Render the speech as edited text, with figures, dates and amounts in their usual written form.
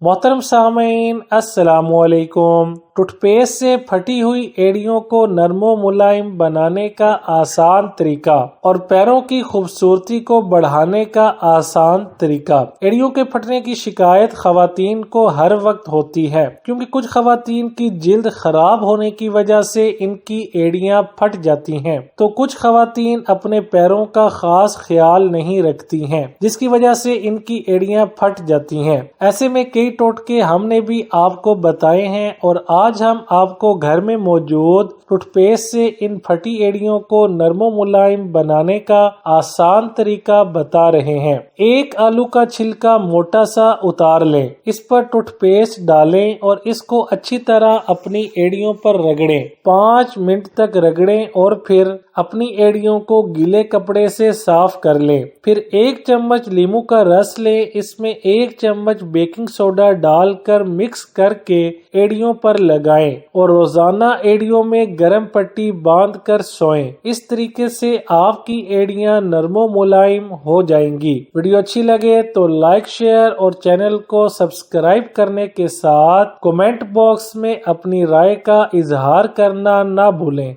मोहतरम सामीन अस्सलामु अलैकुम। टूथपेस्ट से फटी हुई एड़ियों को नरमो मुलायम बनाने का आसान तरीका और पैरों की खूबसूरती को बढ़ाने का आसान तरीका। एड़ियों के फटने की शिकायत खवातीन को हर वक्त होती है, क्योंकि कुछ खवातीन की जिल्द खराब होने की वजह से इनकी एड़ियां फट जाती हैं, तो कुछ खवातीन अपने पैरों का खास ख्याल नहीं रखती हैं, जिसकी वजह से इनकी एड़ियां फट जाती हैं। ऐसे में कई टोटके हमने भी आपको बताए हैं और आज हम आपको घर में मौजूद टूथपेस्ट से इन फटी एड़ियों को नरमो मुलायम बनाने का आसान तरीका बता रहे हैं। एक आलू का छिलका मोटा सा उतार लें, इस पर टूथपेस्ट डालें और इसको अच्छी तरह अपनी एड़ियों पर रगड़ें। 5 मिनट तक रगड़ें और फिर अपनी एड़ियों को गीले कपड़े से साफ कर लें। फिर 1 चम्मच नींबू का रस लें, इसमें 1 चम्मच बेकिंग सोडा डालकर मिक्स करके एड़ियों पर लगाएं और रोजाना एड़ियों में गर्म पट्टी बांधकर सोएं। इस तरीके से आपकी एड़ियां नरमो मुलायम हो जाएंगी। वीडियो अच्छी लगे तो लाइक, शेयर और चैनल को सब्सक्राइब करने के साथ कमेंट बॉक्स में अपनी राय का इजहार करना ना भूलें।